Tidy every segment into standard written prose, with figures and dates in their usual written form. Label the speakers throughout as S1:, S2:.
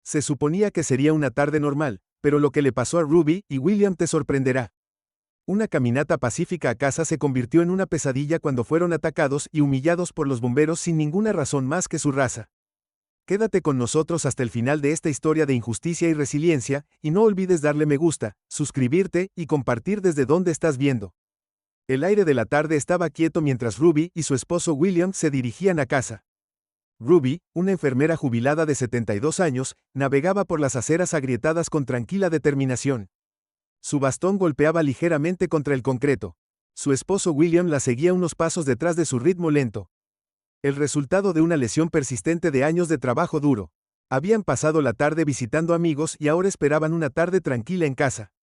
S1: Se suponía que sería una tarde normal, pero lo que le pasó a Ruby y William te sorprenderá. Una caminata pacífica a casa se convirtió en una pesadilla cuando fueron atacados y humillados por los bomberos sin ninguna razón más que su raza. Quédate con nosotros hasta el final de esta historia de injusticia y resiliencia, y no olvides darle me gusta, suscribirte y compartir desde donde estás viendo. El aire de la tarde estaba quieto mientras Ruby y su esposo William se dirigían a casa. Ruby, una enfermera jubilada de 72 años, navegaba por las aceras agrietadas con tranquila determinación. Su bastón golpeaba ligeramente contra el concreto. Su esposo William la seguía unos pasos detrás de su ritmo lento. El resultado de una lesión persistente de años de trabajo duro. Habían pasado la tarde visitando amigos y ahora esperaban una tarde tranquila en casa.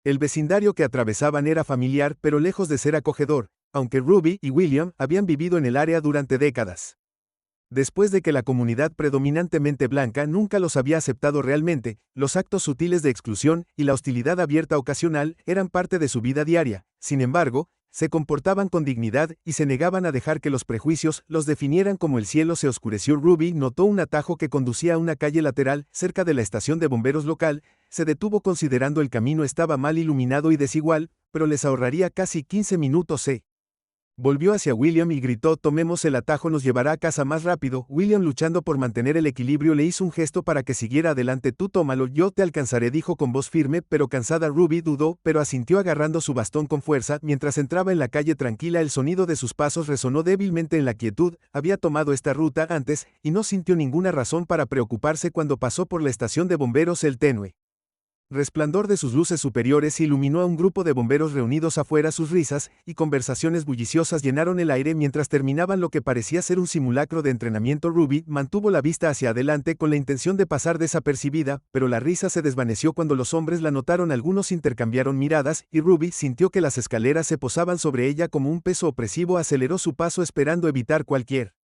S1: El vecindario que atravesaban era familiar pero lejos de ser acogedor, aunque Ruby y William habían vivido en el área durante décadas. Después de que la comunidad predominantemente blanca nunca los había aceptado realmente, los actos sutiles de exclusión y la hostilidad abierta ocasional eran parte de su vida diaria. Sin embargo, se comportaban con dignidad y se negaban a dejar que los prejuicios los definieran. Como el cielo se oscureció, Ruby notó un atajo que conducía a una calle lateral cerca de la estación de bomberos local. Se detuvo considerando el camino estaba mal iluminado y desigual, pero les ahorraría casi 15 minutos. Volvió hacia William y gritó: tomemos el atajo, nos llevará a casa más rápido. William, luchando por mantener el equilibrio, le hizo un gesto para que siguiera adelante. Tú tómalo, yo te alcanzaré, dijo con voz firme pero cansada. Ruby dudó, pero asintió agarrando su bastón con fuerza. Mientras entraba en la calle tranquila, el sonido de sus pasos resonó débilmente en la quietud. Había tomado esta ruta antes, y no sintió ninguna razón para preocuparse cuando pasó por la estación de bomberos. El tenue resplandor de sus luces superiores iluminó a un grupo de bomberos reunidos afuera. Sus risas y conversaciones bulliciosas llenaron el aire mientras terminaban lo que parecía ser un simulacro de entrenamiento. Ruby mantuvo la vista hacia adelante con la intención de pasar desapercibida, pero la risa se desvaneció cuando los hombres la notaron. Algunos intercambiaron miradas, y Ruby sintió que las escaleras se posaban sobre ella como un peso opresivo. Aceleró su paso esperando evitar cualquier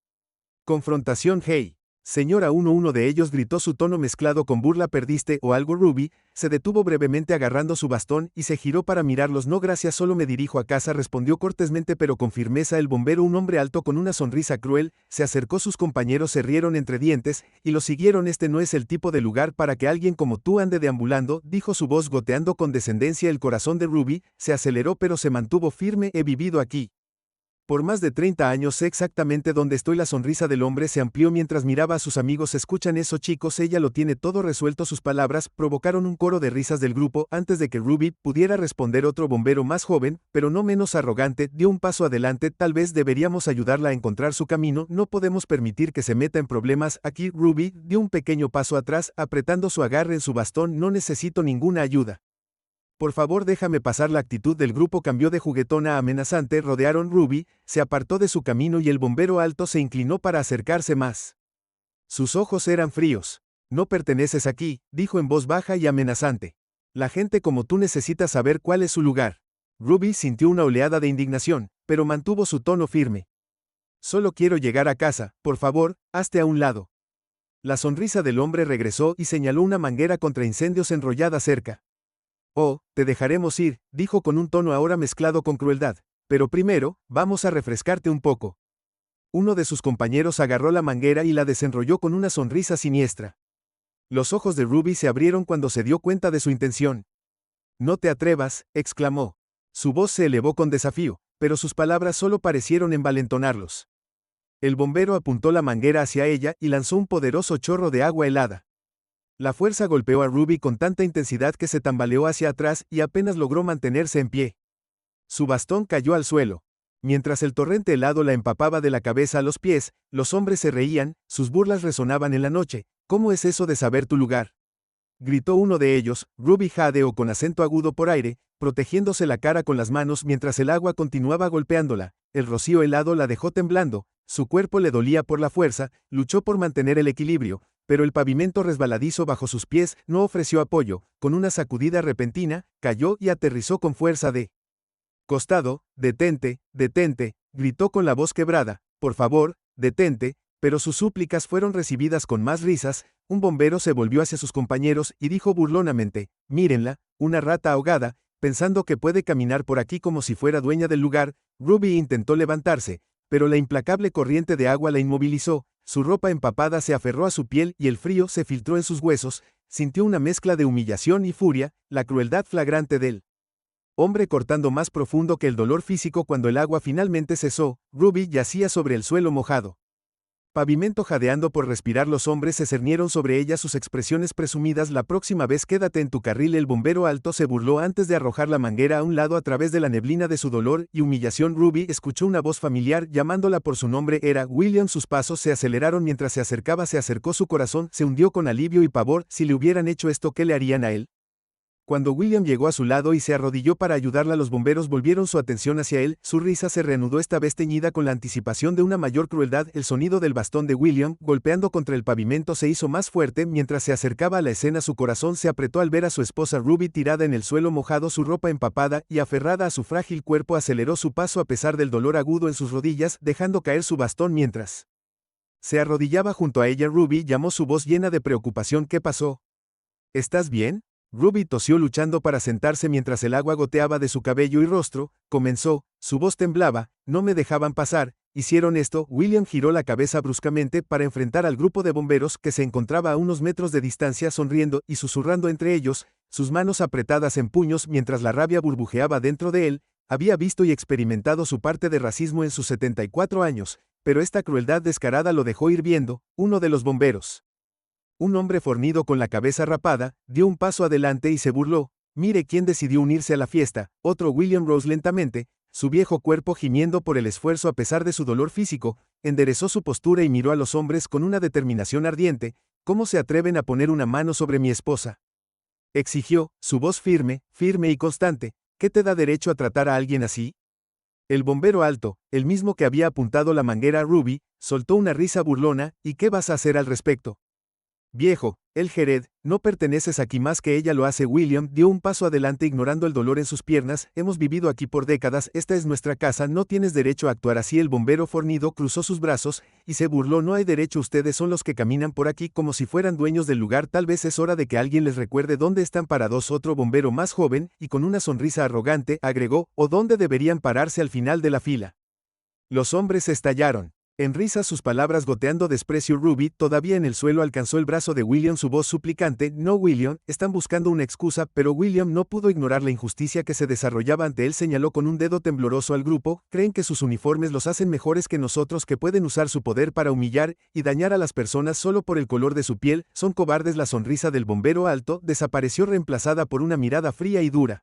S1: confrontación. Hey, señora, uno de ellos gritó, su tono mezclado con burla. ¿Perdiste o algo? Ruby se detuvo brevemente agarrando su bastón y se giró para mirarlos. No gracias, solo me dirijo a casa, respondió cortésmente pero con firmeza. El bombero, un hombre alto con una sonrisa cruel, se acercó. Sus compañeros se rieron entre dientes y lo siguieron. Este no es el tipo de lugar para que alguien como tú ande deambulando, dijo, su voz goteando con descendencia. El corazón de Ruby se aceleró pero se mantuvo firme. He vivido aquí por más de 30 años, sé exactamente dónde estoy. La sonrisa del hombre se amplió mientras miraba a sus amigos. ¿Escuchan eso, chicos? Ella lo tiene todo resuelto. Sus palabras provocaron un coro de risas del grupo. Antes de que Ruby pudiera responder, otro bombero más joven, pero no menos arrogante, dio un paso adelante. Tal vez deberíamos ayudarla a encontrar su camino. No podemos permitir que se meta en problemas aquí. Ruby dio un pequeño paso atrás, apretando su agarre en su bastón. No necesito ninguna ayuda. Por favor, déjame pasar. La actitud del grupo cambió de juguetona a amenazante. Rodearon Ruby, se apartó de su camino y el bombero alto se inclinó para acercarse más. Sus ojos eran fríos. No perteneces aquí, dijo en voz baja y amenazante. La gente como tú necesita saber cuál es su lugar. Ruby sintió una oleada de indignación, pero mantuvo su tono firme. Solo quiero llegar a casa, por favor, hazte a un lado. La sonrisa del hombre regresó y señaló una manguera contra incendios enrollada cerca. Oh, te dejaremos ir, dijo con un tono ahora mezclado con crueldad. Pero primero, vamos a refrescarte un poco. Uno de sus compañeros agarró la manguera y la desenrolló con una sonrisa siniestra. Los ojos de Ruby se abrieron cuando se dio cuenta de su intención. No te atrevas, exclamó. Su voz se elevó con desafío, pero sus palabras solo parecieron envalentonarlos. El bombero apuntó la manguera hacia ella y lanzó un poderoso chorro de agua helada. La fuerza golpeó a Ruby con tanta intensidad que se tambaleó hacia atrás y apenas logró mantenerse en pie. Su bastón cayó al suelo. Mientras el torrente helado la empapaba de la cabeza a los pies, los hombres se reían, sus burlas resonaban en la noche. ¿Cómo es eso de saber tu lugar?, gritó uno de ellos. Ruby jadeó con acento agudo por aire, protegiéndose la cara con las manos mientras el agua continuaba golpeándola. El rocío helado la dejó temblando, su cuerpo le dolía por la fuerza, luchó por mantener el equilibrio, pero el pavimento resbaladizo bajo sus pies no ofreció apoyo. Con una sacudida repentina, cayó y aterrizó con fuerza de costado. Detente, detente, gritó con la voz quebrada. Por favor, detente, pero sus súplicas fueron recibidas con más risas. Un bombero se volvió hacia sus compañeros y dijo burlonamente: mírenla, una rata ahogada, pensando que puede caminar por aquí como si fuera dueña del lugar. Ruby intentó levantarse, pero la implacable corriente de agua la inmovilizó. su ropa empapada se aferró a su piel y el frío se filtró en sus huesos, sintió una mezcla de humillación y furia, la crueldad flagrante del hombre cortando más profundo que el dolor físico. Cuando el agua finalmente cesó, Ruby yacía sobre el suelo mojado. Pavimento jadeando por respirar. Los hombres se cernieron sobre ella, sus expresiones presumidas. La próxima vez quédate en tu carril. El bombero alto se burló antes de arrojar la manguera a un lado a través de la neblina de su dolor y humillación. Ruby escuchó una voz familiar llamándola por su nombre. Era William. Sus pasos se aceleraron mientras se acercaba. Se acercó, su corazón se hundió con alivio y pavor. Si le hubieran hecho esto, ¿qué le harían a él? Cuando William llegó a su lado y se arrodilló para ayudarla, los bomberos volvieron su atención hacia él. Su risa se reanudó, esta vez teñida con la anticipación de una mayor crueldad. El sonido del bastón de William, golpeando contra el pavimento, se hizo más fuerte mientras se acercaba a la escena. Su corazón se apretó al ver a su esposa Ruby tirada en el suelo mojado, su ropa empapada y aferrada a su frágil cuerpo. Aceleró su paso a pesar del dolor agudo en sus rodillas, dejando caer su bastón mientras se arrodillaba junto a ella. Ruby llamó, su voz llena de preocupación. ¿Qué pasó? ¿Estás bien? Ruby tosió luchando para sentarse mientras el agua goteaba de su cabello y rostro. Comenzó, su voz temblaba. No me dejaban pasar. ¿Hicieron esto? William giró la cabeza bruscamente para enfrentar al grupo de bomberos que se encontraba a unos metros de distancia, sonriendo y susurrando entre ellos, sus manos apretadas en puños mientras la rabia burbujeaba dentro de él. Había visto y experimentado su parte de racismo en sus 74 años, pero esta crueldad descarada lo dejó hirviendo. Uno de los bomberos, un hombre fornido con la cabeza rapada, dio un paso adelante y se burló. Mire quién decidió unirse a la fiesta. Otro. William rose lentamente, su viejo cuerpo gimiendo por el esfuerzo a pesar de su dolor físico, enderezó su postura y miró a los hombres con una determinación ardiente. ¿Cómo se atreven a poner una mano sobre mi esposa?, exigió, su voz firme y constante. ¿Qué te da derecho a tratar a alguien así? El bombero alto, el mismo que había apuntado la manguera a Ruby, soltó una risa burlona. ¿Y qué vas a hacer al respecto? Viejo, el Jared, no perteneces aquí más que ella lo hace. William dio un paso adelante ignorando el dolor en sus piernas. Hemos vivido aquí por décadas, esta es nuestra casa, no tienes derecho a actuar así. El bombero fornido cruzó sus brazos y se burló. No hay derecho, ustedes son los que caminan por aquí como si fueran dueños del lugar. Tal vez es hora de que alguien les recuerde dónde están parados. Otro bombero más joven, y con una sonrisa arrogante, agregó, o dónde deberían pararse al final de la fila. Los hombres estallaron en risas, sus palabras goteando desprecio. Ruby, todavía en el suelo, alcanzó el brazo de William, su voz suplicante. No, William, están buscando una excusa, pero William no pudo ignorar la injusticia que se desarrollaba ante él. Señaló con un dedo tembloroso al grupo. Creen que sus uniformes los hacen mejores que nosotros, que pueden usar su poder para humillar y dañar a las personas solo por el color de su piel. Son cobardes. La sonrisa del bombero alto desapareció reemplazada por una mirada fría y dura.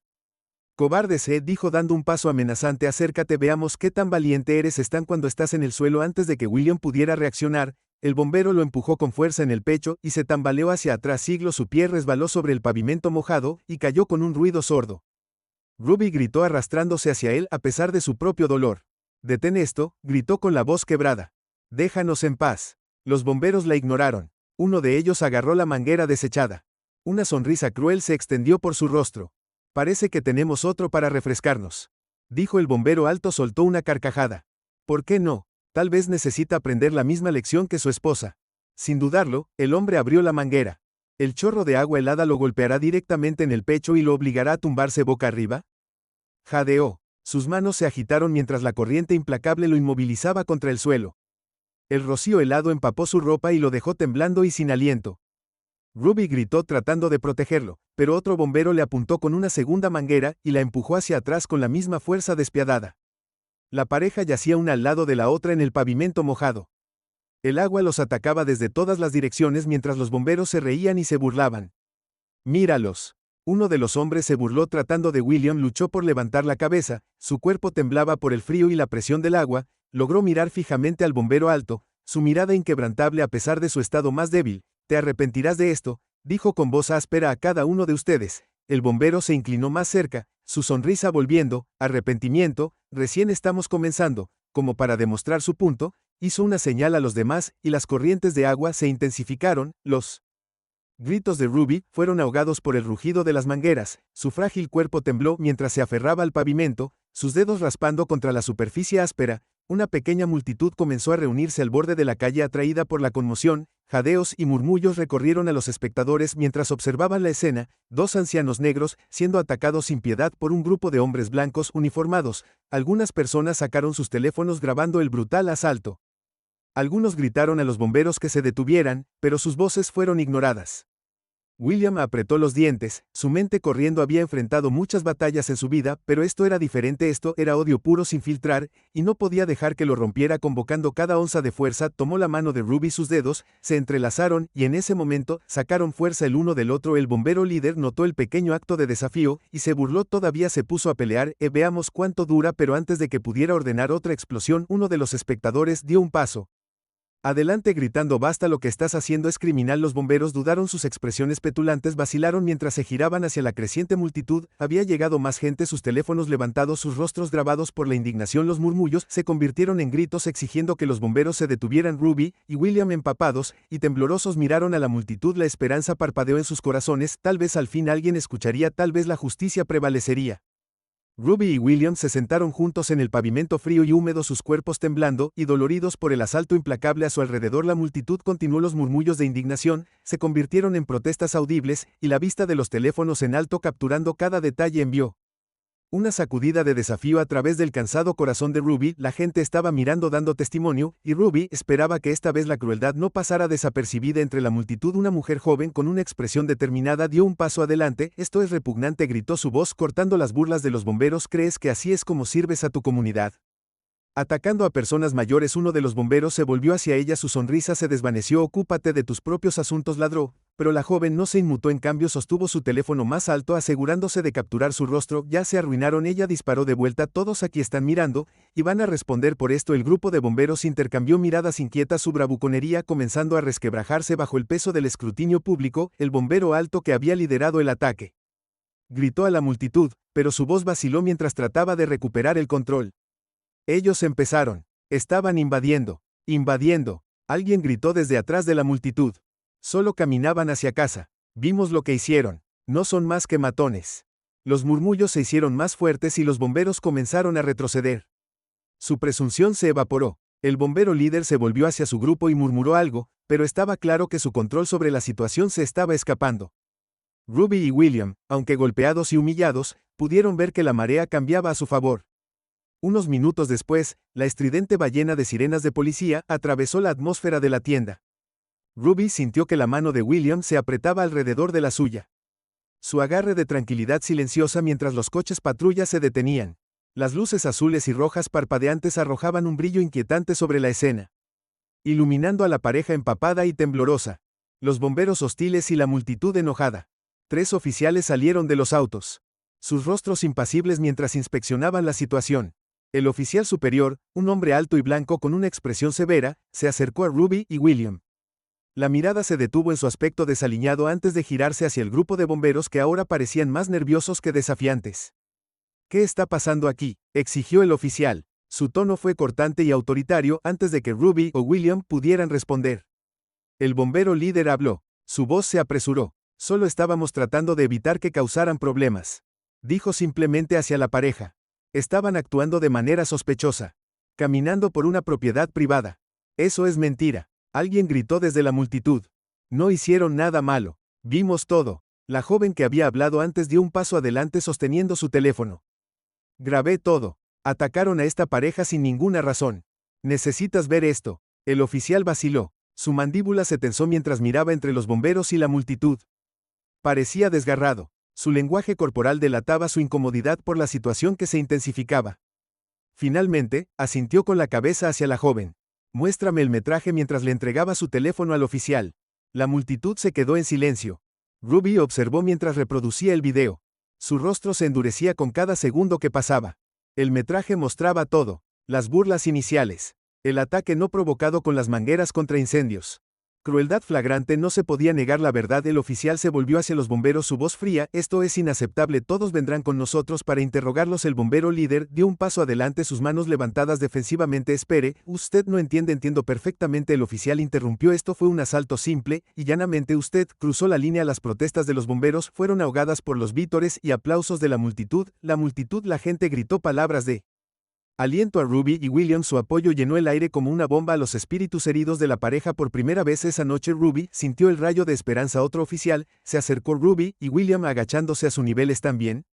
S1: Cobardes, dijo dando un paso amenazante. Acércate, veamos qué tan valiente eres. Están cuando estás en el suelo. Antes de que William pudiera reaccionar, el bombero lo empujó con fuerza en el pecho y se tambaleó hacia atrás. Su pie resbaló sobre el pavimento mojado y cayó con un ruido sordo. Ruby gritó arrastrándose hacia él a pesar de su propio dolor. Detén esto, gritó con la voz quebrada. Déjanos en paz. Los bomberos la ignoraron. Uno de ellos agarró la manguera desechada. Una sonrisa cruel se extendió por su rostro. Parece que tenemos otro para refrescarnos, dijo el bombero alto. Soltó una carcajada. ¿Por qué no? Tal vez necesita aprender la misma lección que su esposa. Sin dudarlo, el hombre abrió la manguera. ¿El chorro de agua helada lo golpeará directamente en el pecho y lo obligará a tumbarse boca arriba? Jadeó. Sus manos se agitaron mientras la corriente implacable lo inmovilizaba contra el suelo. El rocío helado empapó su ropa y lo dejó temblando y sin aliento. Ruby gritó tratando de protegerlo, pero otro bombero le apuntó con una segunda manguera y la empujó hacia atrás con la misma fuerza despiadada. La pareja yacía una al lado de la otra en el pavimento mojado. El agua los atacaba desde todas las direcciones mientras los bomberos se reían y se burlaban. Míralos. Uno de los hombres se burló tratando de William. Luchó por levantar la cabeza, su cuerpo temblaba por el frío y la presión del agua. Logró mirar fijamente al bombero alto, su mirada inquebrantable a pesar de su estado más débil. Te arrepentirás de esto, dijo con voz áspera a cada uno de ustedes. El bombero se inclinó más cerca, su sonrisa volviendo. Arrepentimiento, recién estamos comenzando. Como para demostrar su punto, hizo una señal a los demás y las corrientes de agua se intensificaron. Los gritos de Ruby fueron ahogados por el rugido de las mangueras. Su frágil cuerpo tembló mientras se aferraba al pavimento, sus dedos raspando contra la superficie áspera. Una pequeña multitud comenzó a reunirse al borde de la calle atraída por la conmoción. Jadeos y murmullos recorrieron a los espectadores mientras observaban la escena. Dos ancianos negros siendo atacados sin piedad por un grupo de hombres blancos uniformados. Algunas personas sacaron sus teléfonos grabando el brutal asalto. Algunos gritaron a los bomberos que se detuvieran, pero sus voces fueron ignoradas. William apretó los dientes, su mente corriendo había enfrentado muchas batallas en su vida, pero esto era diferente, esto era odio puro sin filtrar, y no podía dejar que lo rompiera convocando cada onza de fuerza, tomó la mano de Ruby, sus dedos se entrelazaron, y en ese momento, sacaron fuerza el uno del otro. El bombero líder notó el pequeño acto de desafío, y se burló, todavía se puso a pelear, veamos cuánto dura, pero antes de que pudiera ordenar otra explosión, uno de los espectadores dio un paso adelante gritando basta, lo que estás haciendo es criminal. Los bomberos dudaron, sus expresiones petulantes vacilaron mientras se giraban hacia la creciente multitud, había llegado más gente, sus teléfonos levantados, sus rostros grabados por la indignación, los murmullos se convirtieron en gritos exigiendo que los bomberos se detuvieran. Ruby y William, empapados y temblorosos, miraron a la multitud, la esperanza parpadeó en sus corazones, tal vez al fin alguien escucharía, tal vez la justicia prevalecería. Ruby y William se sentaron juntos en el pavimento frío y húmedo, sus cuerpos temblando y doloridos por el asalto implacable a su alrededor. La multitud continuó, los murmullos de indignación se convirtieron en protestas audibles, y la vista de los teléfonos en alto capturando cada detalle envió una sacudida de desafío a través del cansado corazón de Ruby. La gente estaba mirando dando testimonio, y Ruby esperaba que esta vez la crueldad no pasara desapercibida entre la multitud. Una mujer joven con una expresión determinada dio un paso adelante. Esto es repugnante, gritó, su voz cortando las burlas de los bomberos. ¿Crees que así es como sirves a tu comunidad? Atacando a personas mayores. Uno de los bomberos se volvió hacia ella, su sonrisa se desvaneció. Ocúpate de tus propios asuntos, ladró, pero la joven no se inmutó, en cambio sostuvo su teléfono más alto asegurándose de capturar su rostro. Ya se arruinaron, ella disparó de vuelta, todos aquí están mirando, y van a responder por esto. El grupo de bomberos intercambió miradas inquietas, su bravuconería comenzando a resquebrajarse bajo el peso del escrutinio público. El bombero alto que había liderado el ataque gritó a la multitud, pero su voz vaciló mientras trataba de recuperar el control. Ellos empezaron. Estaban invadiendo. Invadiendo. Alguien gritó desde atrás de la multitud. Solo caminaban hacia casa. Vimos lo que hicieron. No son más que matones. Los murmullos se hicieron más fuertes y los bomberos comenzaron a retroceder. Su presunción se evaporó. El bombero líder se volvió hacia su grupo y murmuró algo, pero estaba claro que su control sobre la situación se estaba escapando. Ruby y William, aunque golpeados y humillados, pudieron ver que la marea cambiaba a su favor. Unos minutos después, la estridente ballena de sirenas de policía atravesó la atmósfera de la tienda. Ruby sintió que la mano de William se apretaba alrededor de la suya. Su agarre de tranquilidad silenciosa mientras los coches patrulla se detenían. Las luces azules y rojas parpadeantes arrojaban un brillo inquietante sobre la escena, iluminando a la pareja empapada y temblorosa. Los bomberos hostiles y la multitud enojada. 3 oficiales salieron de los autos, sus rostros impasibles mientras inspeccionaban la situación. El oficial superior, un hombre alto y blanco con una expresión severa, se acercó a Ruby y William. La mirada se detuvo en su aspecto desaliñado antes de girarse hacia el grupo de bomberos que ahora parecían más nerviosos que desafiantes. ¿Qué está pasando aquí?, exigió el oficial. Su tono fue cortante y autoritario antes de que Ruby o William pudieran responder. El bombero líder habló. Su voz se apresuró. Solo estábamos tratando de evitar que causaran problemas. Dijo simplemente hacia la pareja. Estaban actuando de manera sospechosa. Caminando por una propiedad privada. Eso es mentira. Alguien gritó desde la multitud. No hicieron nada malo. Vimos todo. La joven que había hablado antes dio un paso adelante sosteniendo su teléfono. Grabé todo. Atacaron a esta pareja sin ninguna razón. Necesitas ver esto. El oficial vaciló. Su mandíbula se tensó mientras miraba entre los bomberos y la multitud. Parecía desgarrado. Su lenguaje corporal delataba su incomodidad por la situación que se intensificaba. Finalmente, asintió con la cabeza hacia la joven. Muéstrame el metraje mientras le entregaba su teléfono al oficial. La multitud se quedó en silencio. Ruby observó mientras reproducía el video. Su rostro se endurecía con cada segundo que pasaba. El metraje mostraba todo. Las burlas iniciales. El ataque no provocado con las mangueras contra incendios. Crueldad flagrante, no se podía negar la verdad. El oficial se volvió hacia los bomberos, su voz fría. Esto es inaceptable, todos vendrán con nosotros para interrogarlos. El bombero líder dio un paso adelante, sus manos levantadas defensivamente. Espere, usted no entiende. Entiendo perfectamente. El oficial interrumpió. Esto fue un asalto simple y llanamente. Usted cruzó la línea. Las protestas de los bomberos fueron ahogadas por los vítores y aplausos de la multitud. La gente gritó palabras de aliento a Ruby y William. Su apoyo llenó el aire como una bomba a los espíritus heridos de la pareja. Por primera vez esa noche Ruby sintió el rayo de esperanza. Otro oficial se acercó a Ruby y William agachándose a su nivel. ¿Están bien?,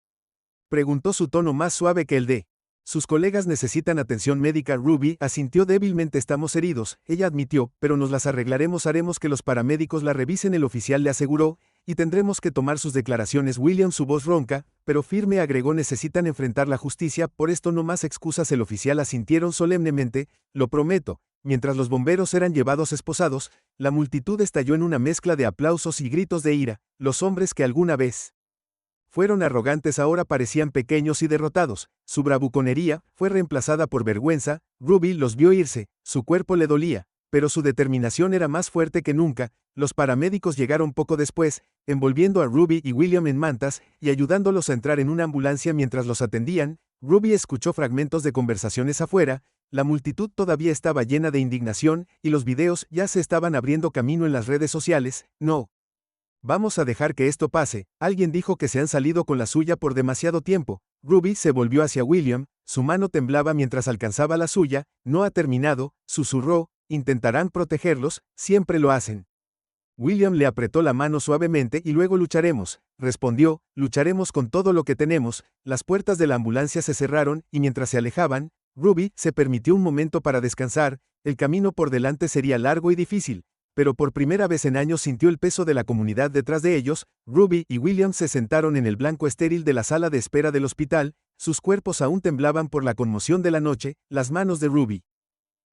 S1: preguntó, su tono más suave que el de Sus colegas necesitan atención médica. Ruby asintió débilmente. Estamos heridos, ella admitió, pero nos las arreglaremos. Haremos que los paramédicos la revisen. El oficial le aseguró, y tendremos que tomar sus declaraciones. William, su voz ronca, pero firme, agregó, necesitan enfrentar la justicia, por esto no más excusas. El oficial asintieron solemnemente, lo prometo. Mientras los bomberos eran llevados esposados, la multitud estalló en una mezcla de aplausos y gritos de ira. Los hombres que alguna vez fueron arrogantes ahora parecían pequeños y derrotados. Su bravuconería fue reemplazada por vergüenza. Ruby los vio irse, su cuerpo le dolía, pero su determinación era más fuerte que nunca. Los paramédicos llegaron poco después, envolviendo a Ruby y William en mantas y ayudándolos a entrar en una ambulancia mientras los atendían. Ruby escuchó fragmentos de conversaciones afuera. La multitud todavía estaba llena de indignación, y los videos ya se estaban abriendo camino en las redes sociales. No vamos a dejar que esto pase. Alguien dijo que se han salido con la suya por demasiado tiempo. Ruby se volvió hacia William, su mano temblaba mientras alcanzaba la suya. No ha terminado, susurró, intentarán protegerlos, siempre lo hacen. William le apretó la mano suavemente. Y luego lucharemos, respondió, lucharemos con todo lo que tenemos. Las puertas de la ambulancia se cerraron, y mientras se alejaban, Ruby se permitió un momento para descansar. El camino por delante sería largo y difícil, pero por primera vez en años sintió el peso de la comunidad detrás de ellos. Ruby y William se sentaron en el blanco estéril de la sala de espera del hospital. Sus cuerpos aún temblaban por la conmoción de la noche. Las manos de Ruby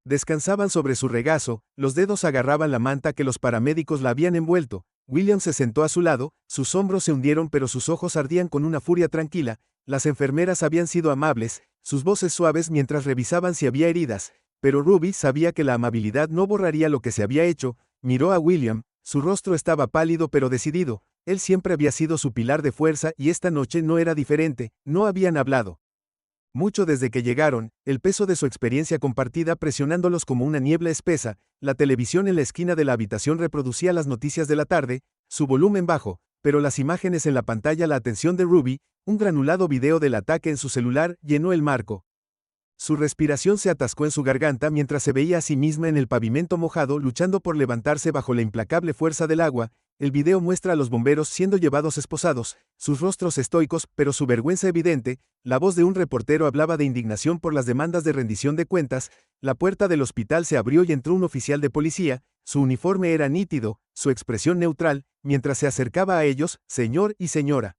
S1: descansaban sobre su regazo, los dedos agarraban la manta que los paramédicos la habían envuelto. William se sentó a su lado, sus hombros se hundieron pero sus ojos ardían con una furia tranquila. Las enfermeras habían sido amables, sus voces suaves mientras revisaban si había heridas, pero Ruby sabía que la amabilidad no borraría lo que se había hecho. Miró a William, su rostro estaba pálido pero decidido. Él siempre había sido su pilar de fuerza y esta noche no era diferente. No habían hablado mucho desde que llegaron, el peso de su experiencia compartida presionándolos como una niebla espesa. La televisión en la esquina de la habitación reproducía las noticias de la tarde, su volumen bajo, pero las imágenes en la pantalla, la atención de Ruby. Un granulado video del ataque en su celular llenó el marco. Su respiración se atascó en su garganta mientras se veía a sí misma en el pavimento mojado luchando por levantarse bajo la implacable fuerza del agua. El video muestra a los bomberos siendo llevados esposados, sus rostros estoicos, pero su vergüenza evidente. La voz de un reportero hablaba de indignación por las demandas de rendición de cuentas. La puerta del hospital se abrió y entró un oficial de policía. Su uniforme era nítido, su expresión neutral, mientras se acercaba a ellos. Señor y señora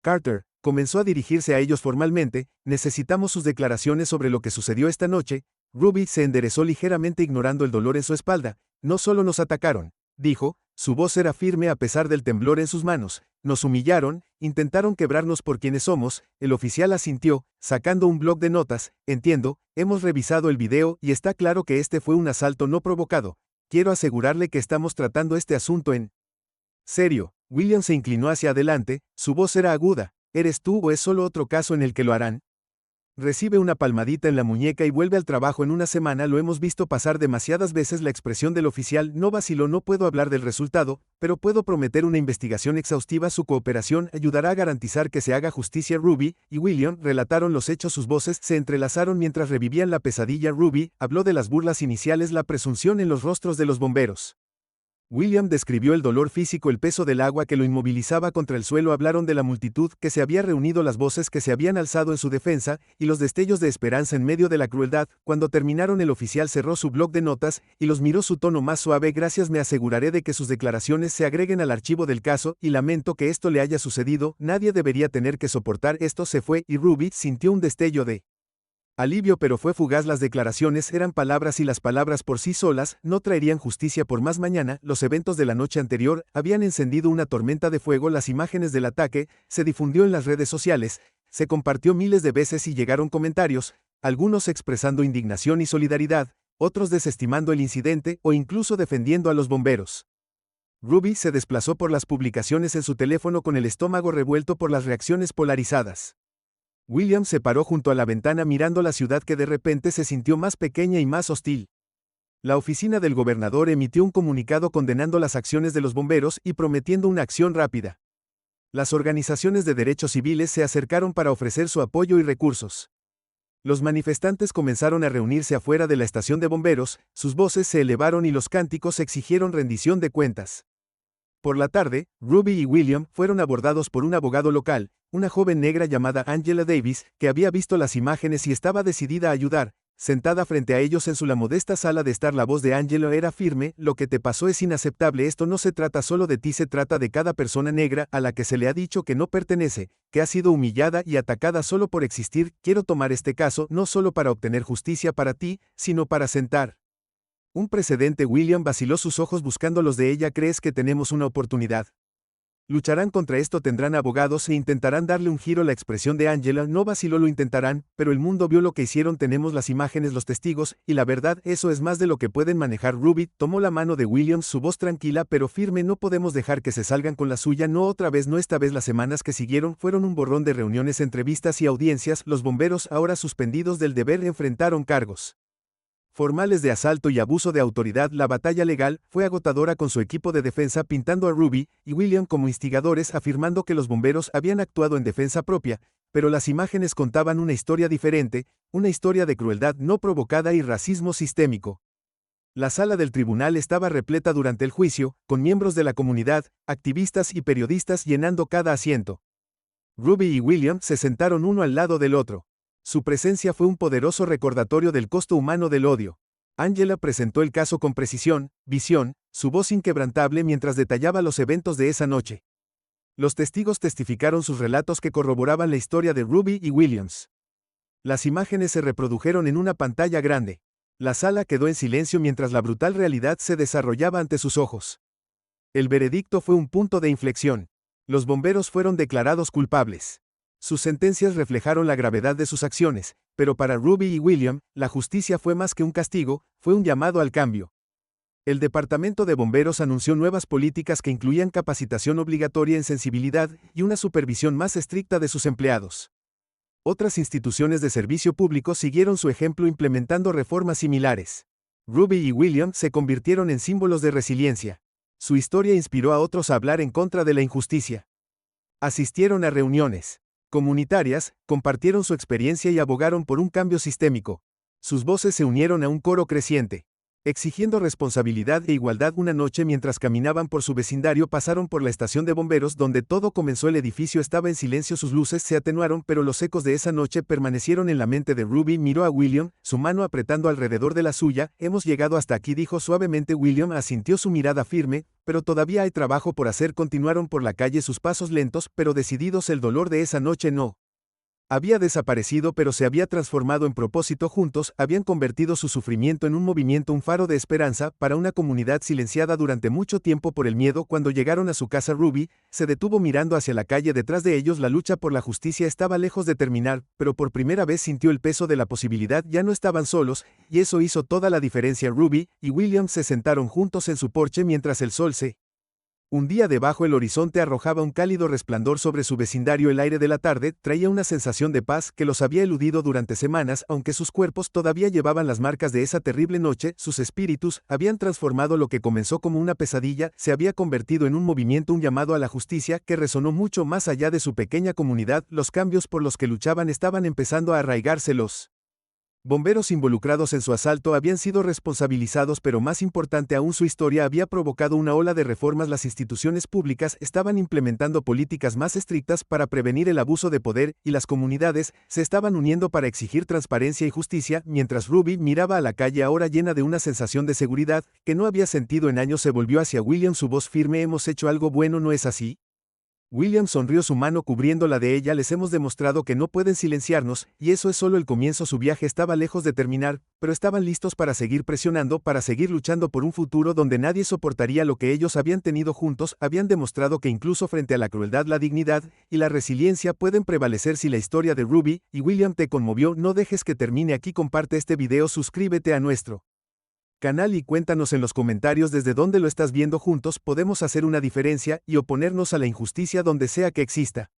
S1: Carter, comenzó a dirigirse a ellos formalmente, necesitamos sus declaraciones sobre lo que sucedió esta noche. Ruby se enderezó ligeramente ignorando el dolor en su espalda. No solo nos atacaron, dijo, su voz era firme a pesar del temblor en sus manos. Nos humillaron, intentaron quebrarnos por quienes somos. El oficial asintió, sacando un bloc de notas. Entiendo, hemos revisado el video y está claro que este fue un asalto no provocado. Quiero asegurarle que estamos tratando este asunto en serio. William se inclinó hacia adelante, su voz era aguda. ¿Eres tú o es solo otro caso en el que lo harán? Recibe una palmadita en la muñeca y vuelve al trabajo en una semana. Lo hemos visto pasar demasiadas veces. La expresión del oficial no vaciló. No puedo hablar del resultado, pero puedo prometer una investigación exhaustiva. Su cooperación ayudará a garantizar que se haga justicia. Ruby y William relataron los hechos. Sus voces se entrelazaron mientras revivían la pesadilla. Ruby habló de las burlas iniciales, la presunción en los rostros de los bomberos. William describió el dolor físico, el peso del agua que lo inmovilizaba contra el suelo. Hablaron de la multitud que se había reunido, las voces que se habían alzado en su defensa, y los destellos de esperanza en medio de la crueldad. Cuando terminaron, el oficial cerró su bloc de notas y los miró, su tono más suave. Gracias, me aseguraré de que sus declaraciones se agreguen al archivo del caso, y lamento que esto le haya sucedido. Nadie debería tener que soportar esto. Se fue, y Ruby sintió un destello de alivio, pero fue fugaz. Las declaraciones eran palabras y las palabras por sí solas no traerían justicia por más. Mañana, los eventos de la noche anterior habían encendido una tormenta de fuego. Las imágenes del ataque se difundió en las redes sociales, se compartió miles de veces y llegaron comentarios, algunos expresando indignación y solidaridad, otros desestimando el incidente o incluso defendiendo a los bomberos. Ruby se desplazó por las publicaciones en su teléfono con el estómago revuelto por las reacciones polarizadas. William se paró junto a la ventana mirando la ciudad que de repente se sintió más pequeña y más hostil. La oficina del gobernador emitió un comunicado condenando las acciones de los bomberos y prometiendo una acción rápida. Las organizaciones de derechos civiles se acercaron para ofrecer su apoyo y recursos. Los manifestantes comenzaron a reunirse afuera de la estación de bomberos, sus voces se elevaron y los cánticos exigieron rendición de cuentas. Por la tarde, Ruby y William fueron abordados por un abogado local, una joven negra llamada Angela Davis, que había visto las imágenes y estaba decidida a ayudar. Sentada frente a ellos en la modesta sala de estar, la voz de Angela era firme: lo que te pasó es inaceptable, esto no se trata solo de ti, se trata de cada persona negra a la que se le ha dicho que no pertenece, que ha sido humillada y atacada solo por existir. Quiero tomar este caso no solo para obtener justicia para ti, sino para sentar un precedente. William vaciló sus ojos buscando los de ella. ¿Crees que tenemos una oportunidad? Lucharán contra esto, tendrán abogados e intentarán darle un giro. La expresión de Angela no vaciló. Lo intentarán, pero el mundo vio lo que hicieron, tenemos las imágenes, los testigos, y la verdad, eso es más de lo que pueden manejar. Ruby tomó la mano de William, su voz tranquila pero firme: no podemos dejar que se salgan con la suya, no otra vez, no esta vez. Las semanas que siguieron fueron un borrón de reuniones, entrevistas y audiencias. Los bomberos, ahora suspendidos del deber, enfrentaron cargos formales de asalto y abuso de autoridad. La batalla legal fue agotadora, con su equipo de defensa pintando a Ruby y William como instigadores, afirmando que los bomberos habían actuado en defensa propia, pero las imágenes contaban una historia diferente, una historia de crueldad no provocada y racismo sistémico. La sala del tribunal estaba repleta durante el juicio, con miembros de la comunidad, activistas y periodistas llenando cada asiento. Ruby y William se sentaron uno al lado del otro. Su presencia fue un poderoso recordatorio del costo humano del odio. Angela presentó el caso con precisión, visión, su voz inquebrantable mientras detallaba los eventos de esa noche. Los testigos testificaron sus relatos que corroboraban la historia de Ruby y Williams. Las imágenes se reprodujeron en una pantalla grande. La sala quedó en silencio mientras la brutal realidad se desarrollaba ante sus ojos. El veredicto fue un punto de inflexión. Los bomberos fueron declarados culpables. Sus sentencias reflejaron la gravedad de sus acciones, pero para Ruby y William, la justicia fue más que un castigo, fue un llamado al cambio. El Departamento de Bomberos anunció nuevas políticas que incluían capacitación obligatoria en sensibilidad y una supervisión más estricta de sus empleados. Otras instituciones de servicio público siguieron su ejemplo implementando reformas similares. Ruby y William se convirtieron en símbolos de resiliencia. Su historia inspiró a otros a hablar en contra de la injusticia. Asistieron a reuniones comunitarias, compartieron su experiencia y abogaron por un cambio sistémico. Sus voces se unieron a un coro creciente, exigiendo responsabilidad e igualdad. Una noche, mientras caminaban por su vecindario, pasaron por la estación de bomberos donde todo comenzó. El edificio estaba en silencio, sus luces se atenuaron, pero los ecos de esa noche permanecieron en la mente de Ruby. Miró a William, su mano apretando alrededor de la suya. Hemos llegado hasta aquí, dijo suavemente. William asintió, su mirada firme: pero todavía hay trabajo por hacer. Continuaron por la calle, sus pasos lentos pero decididos. El dolor de esa noche no había desaparecido, pero se había transformado en propósito. Juntos habían convertido su sufrimiento en un movimiento, un faro de esperanza para una comunidad silenciada durante mucho tiempo por el miedo. Cuando llegaron a su casa, Ruby se detuvo mirando hacia la calle detrás de ellos. La lucha por la justicia estaba lejos de terminar, pero por primera vez sintió el peso de la posibilidad. Ya no estaban solos, y eso hizo toda la diferencia. Ruby y William se sentaron juntos en su porche mientras el sol se hundía debajo. El horizonte arrojaba un cálido resplandor sobre su vecindario. El aire de la tarde traía una sensación de paz que los había eludido durante semanas. Aunque sus cuerpos todavía llevaban las marcas de esa terrible noche, sus espíritus habían transformado. Lo que comenzó como una pesadilla se había convertido en un movimiento, un llamado a la justicia que resonó mucho más allá de su pequeña comunidad. Los cambios por los que luchaban estaban empezando a arraigarse. Los bomberos involucrados en su asalto habían sido responsabilizados, pero más importante aún, su historia había provocado una ola de reformas. Las instituciones públicas estaban implementando políticas más estrictas para prevenir el abuso de poder, y las comunidades se estaban uniendo para exigir transparencia y justicia. Mientras Ruby miraba a la calle, ahora llena de una sensación de seguridad que no había sentido en años, se volvió hacia William, su voz firme: hemos hecho algo bueno, ¿no es así? William sonrió, su mano cubriendo la de ella. Les hemos demostrado que no pueden silenciarnos, y eso es solo el comienzo. Su viaje estaba lejos de terminar, pero estaban listos para seguir presionando, para seguir luchando por un futuro donde nadie soportaría lo que ellos habían tenido juntos. Habían demostrado que incluso frente a la crueldad, la dignidad y la resiliencia pueden prevalecer. Si la historia de Ruby y William te conmovió, no dejes que termine aquí. Comparte este video, suscríbete a nuestro canal y cuéntanos en los comentarios desde dónde lo estás viendo. Juntos podemos hacer una diferencia y oponernos a la injusticia donde sea que exista.